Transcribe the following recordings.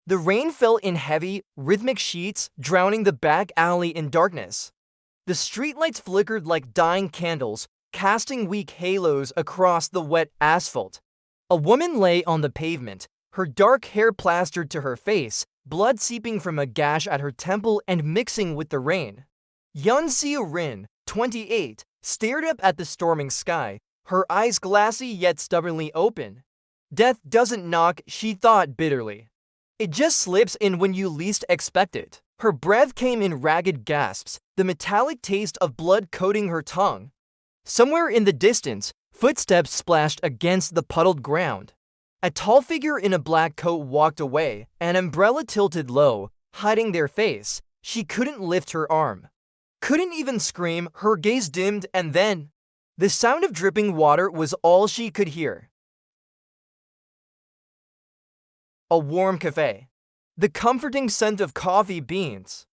The rain fell in heavy, rhythmic sheets, drowning the back alley in darkness. The streetlights flickered like dying candles, casting weak halos across the wet asphalt. A woman lay on the pavement, her dark hair plastered to her face, blood seeping from a gash at her temple and mixing with the rain. Seo-rin, 28, stared up at the storming sky, her eyes glassy yet stubbornly open. Death doesn't knock, she thought bitterly. It just slips in when you least expect it. Her breath came in ragged gasps, the metallic taste of blood coating her tongue. Somewhere in the distance, footsteps splashed against the puddled ground. A tall figure in a black coat walked away, an umbrella tilted low, hiding their face. She couldn't lift her arm. Couldn't even scream, her gaze dimmed, and then the sound of dripping water was all she could hear. A warm cafe. The comforting scent of coffee beans.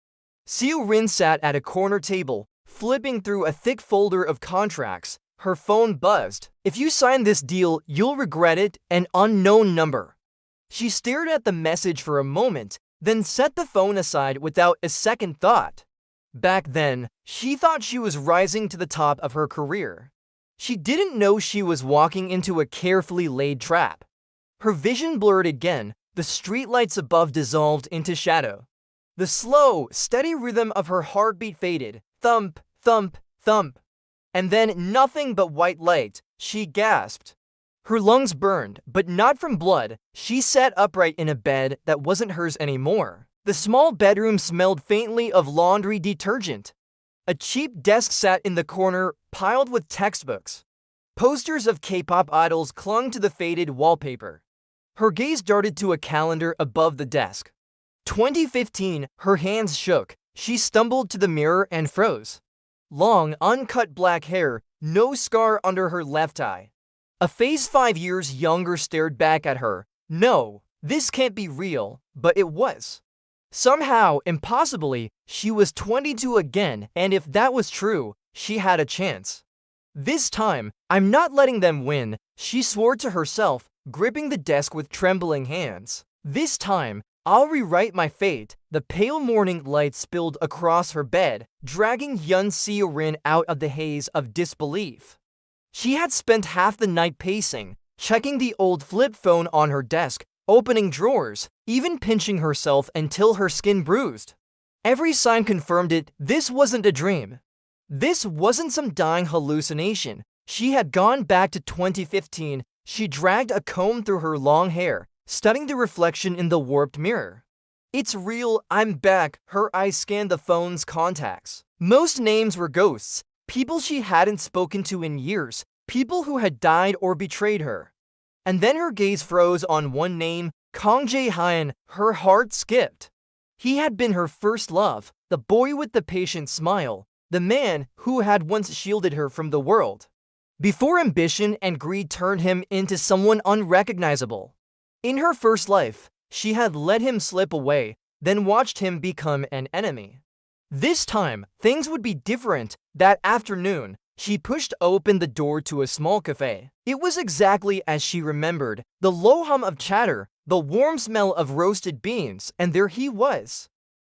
Seo-rin sat at a corner table, flipping through a thick folder of contracts. Her phone buzzed. "If you sign this deal, you'll regret it, an unknown number." She stared at the message for a moment, then set the phone aside without a second thought. Back then, she thought she was rising to the top of her career. She didn't know she was walking into a carefully laid trap. Her vision blurred again, the streetlights above dissolved into shadow. The slow, steady rhythm of her heartbeat faded. Thump, thump, thump. And then nothing but white light. She gasped. Her lungs burned, but not from blood. She sat upright in a bed that wasn't hers anymore. The small bedroom smelled faintly of laundry detergent. A cheap desk sat in the corner, piled with textbooks. Posters of K-pop idols clung to the faded wallpaper. Her gaze darted to a calendar above the desk. 2015, her hands shook. She stumbled to the mirror and froze. Long, uncut black hair, no scar under her left eye. A face 5 years younger stared back at her. No, this can't be real, but it was. Somehow, impossibly, she was 22 again, and if that was true, she had a chance. This time, I'm not letting them win, she swore to herself, gripping the desk with trembling hands. This time, I'll rewrite my fate. The pale morning light spilled across her bed, dragging Seo-rin out of the haze of disbelief. She had spent half the night pacing, checking the old flip phone on her desk, opening drawers, even pinching herself until her skin bruised. Every sign confirmed it. This wasn't a dream. This wasn't some dying hallucination. She had gone back to 2015. She dragged a comb through her long hair, studying the reflection in the warped mirror. It's real, I'm back. Her eyes scanned the phone's contacts. Most names were ghosts, people she hadn't spoken to in years, people who had died or betrayed her. And then her gaze froze on one name, Kang Jae-hyun. Her heart skipped. He had been her first love, the boy with the patient smile, the man who had once shielded her from the world, before ambition and greed turned him into someone unrecognizable. In her first life, she had let him slip away, then watched him become an enemy. This time, things would be different. That afternoon, she pushed open the door to a small cafe. It was exactly as she remembered, the low hum of chatter, the warm smell of roasted beans, and there he was.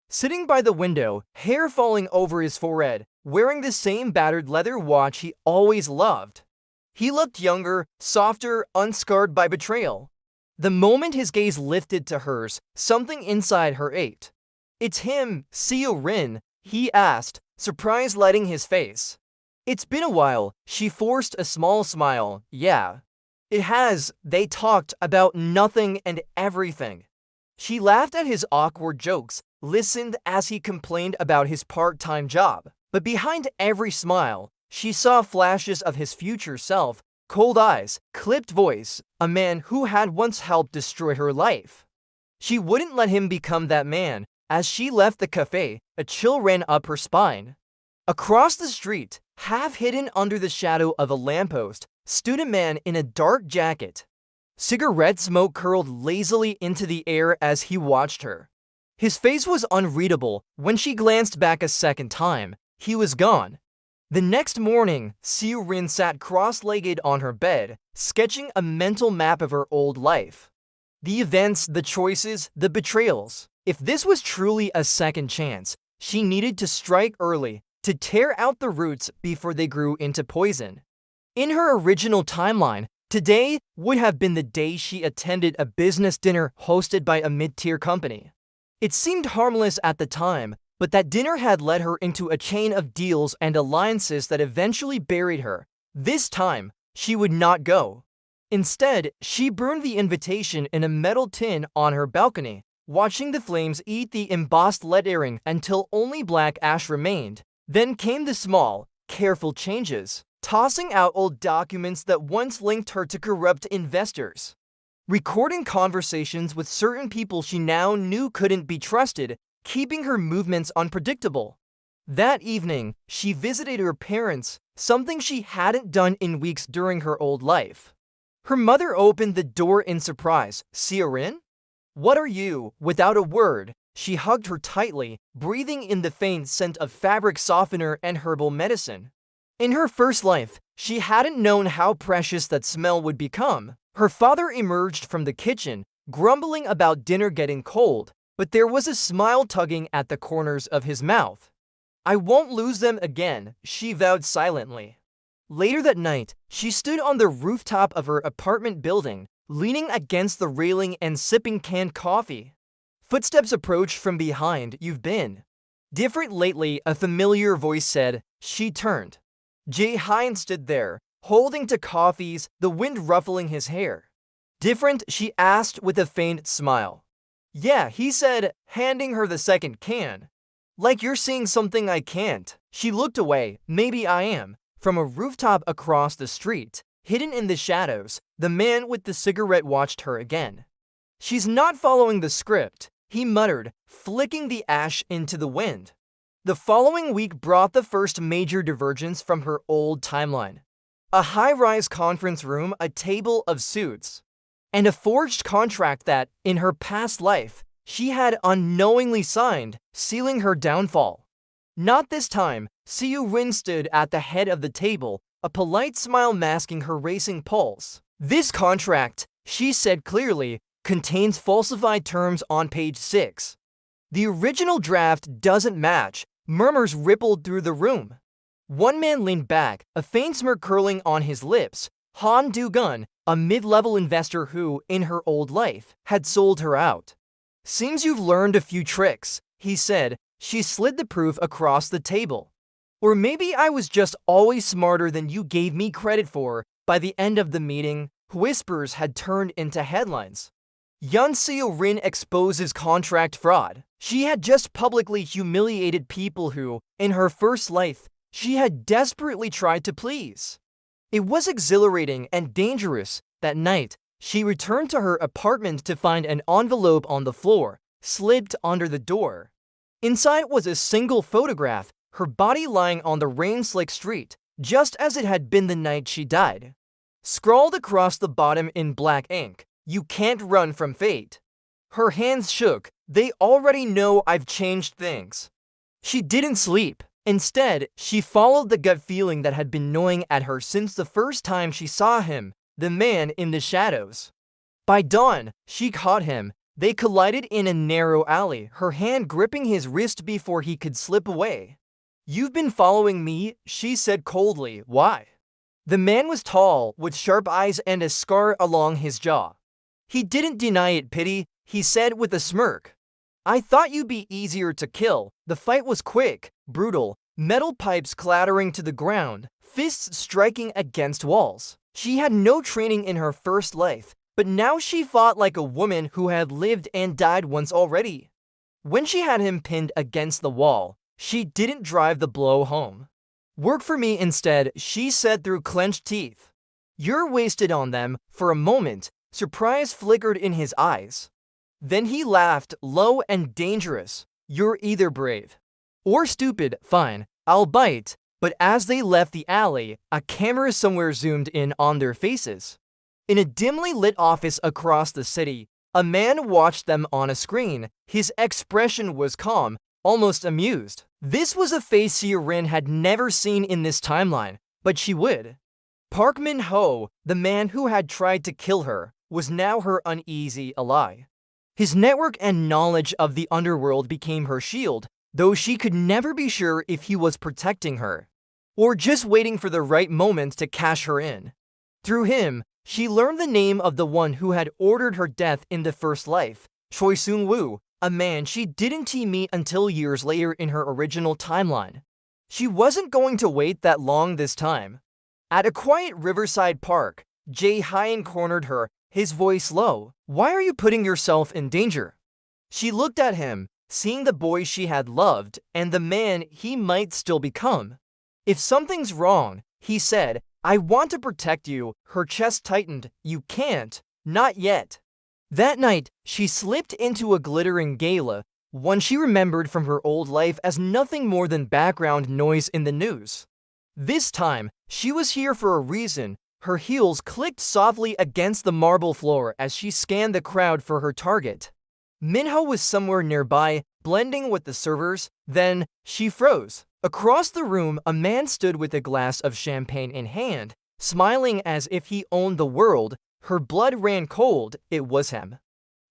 Sitting by the window, hair falling over his forehead, wearing the same battered leather watch he always loved. He looked younger, softer, unscarred by betrayal. The moment his gaze lifted to hers, something inside her ached. "It's him, Seo-rin," he asked, surprise lighting his face. "It's been a while," she forced a small smile. "Yeah. It has." They talked about nothing and everything. She laughed at his awkward jokes, listened as he complained about his part-time job. But behind every smile, she saw flashes of his future self, cold eyes, clipped voice, a man who had once helped destroy her life. She wouldn't let him become that man. As she left the cafe, a chill ran up her spine. Across the street, half hidden under the shadow of a lamppost, stood a man in a dark jacket. Cigarette smoke curled lazily into the air as he watched her. His face was unreadable. When she glanced back a second time, he was gone. The next morning, Seo-rin sat cross-legged on her bed, sketching a mental map of her old life. The events, the choices, the betrayals. If this was truly a second chance, she needed to strike early, to tear out the roots before they grew into poison. In her original timeline, today would have been the day she attended a business dinner hosted by a mid-tier company. It seemed harmless at the time, but that dinner had led her into a chain of deals and alliances that eventually buried her. This time, she would not go. Instead, she burned the invitation in a metal tin on her balcony, watching the flames eat the embossed lettering until only black ash remained. Then came the small, careful changes, tossing out old documents that once linked her to corrupt investors, recording conversations with certain people she now knew couldn't be trusted, keeping her movements unpredictable. That evening, she visited her parents, something she hadn't done in weeks during her old life. Her mother opened the door in surprise. "Seo-rin? What are you?" Without a word, she hugged her tightly, breathing in the faint scent of fabric softener and herbal medicine. In her first life, she hadn't known how precious that smell would become. Her father emerged from the kitchen, grumbling about dinner getting cold, but there was a smile tugging at the corners of his mouth. "I won't lose them again," she vowed silently. Later that night, she stood on the rooftop of her apartment building, leaning against the railing and sipping canned coffee. Footsteps approached from behind. "You've been different lately," a familiar voice said. She turned. Jae-hyun stood there, holding two coffees, the wind ruffling his hair. "Different?" she asked with a faint smile. "Yeah," he said, handing her the second can. "Like you're seeing something I can't." She looked away. "Maybe I am." From a rooftop across the street, hidden in the shadows, the man with the cigarette watched her again. "She's not following the script," he muttered, flicking the ash into the wind. The following week brought the first major divergence from her old timeline. A high-rise conference room, a table of suits, and a forged contract that, in her past life, she had unknowingly signed, sealing her downfall. Not this time. Seo-rin stood at the head of the table, a polite smile masking her racing pulse. "This contract," she said clearly, "contains falsified terms on page 6. The original draft doesn't match." Murmurs rippled through the room. One man leaned back, a faint smirk curling on his lips. Han Do-gun, a mid-level investor who, in her old life, had sold her out. "Seems you've learned a few tricks," he said. She slid the proof across the table. "Or maybe I was just always smarter than you gave me credit for." By the end of the meeting, whispers had turned into headlines. Yoon Seo-rin exposes contract fraud. She had just publicly humiliated people who, in her first life, she had desperately tried to please. It was exhilarating and dangerous. That night, she returned to her apartment to find an envelope on the floor, slipped under the door. Inside was a single photograph, her body lying on the rain-slick street, just as it had been the night she died. Scrawled across the bottom in black ink, "You can't run from fate." Her hands shook. "They already know I've changed things." She didn't sleep. Instead, she followed the gut feeling that had been gnawing at her since the first time she saw him, the man in the shadows. By dawn, she caught him. They collided in a narrow alley, her hand gripping his wrist before he could slip away. "You've been following me," she said coldly. "Why?" The man was tall, with sharp eyes and a scar along his jaw. He didn't deny it. "Pity," he said with a smirk. "I thought you'd be easier to kill." The fight was quick, brutal, metal pipes clattering to the ground, fists striking against walls. She had no training in her first life, but now she fought like a woman who had lived and died once already. When she had him pinned against the wall, she didn't drive the blow home. "Work for me instead," she said through clenched teeth. "You're wasted on them." For a moment, surprise flickered in his eyes. Then he laughed, low and dangerous. "You're either brave or stupid. Fine, I'll bite." But as they left the alley, a camera somewhere zoomed in on their faces. In a dimly lit office across the city, a man watched them on a screen. His expression was calm, almost amused. This was a face Seo-rin had never seen in this timeline, but she would. Park Min-ho, the man who had tried to kill her, was now her uneasy ally. His network and knowledge of the underworld became her shield, though she could never be sure if he was protecting her or just waiting for the right moment to cash her in. Through him, she learned the name of the one who had ordered her death in the first life, Choi Seung-woo, a man she didn't meet until years later in her original timeline. She wasn't going to wait that long this time. At a quiet riverside park, Jae-hyun cornered her, his voice low. "Why are you putting yourself in danger?" She looked at him, seeing the boy she had loved and the man he might still become. "If something's wrong," he said, "I want to protect you." Her chest tightened. "You can't. Not yet." That night, she slipped into a glittering gala, one she remembered from her old life as nothing more than background noise in the news. This time, she was here for a reason. Her heels clicked softly against the marble floor as she scanned the crowd for her target. Minho was somewhere nearby, blending with the servers. Then, she froze. Across the room, a man stood with a glass of champagne in hand, smiling as if he owned the world. Her blood ran cold. It was him.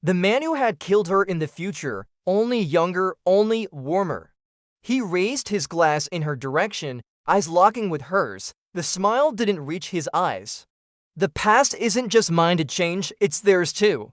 The man who had killed her in the future, only younger, only warmer. He raised his glass in her direction, eyes locking with hers. The smile didn't reach his eyes. "The past isn't just mine to change, it's theirs too."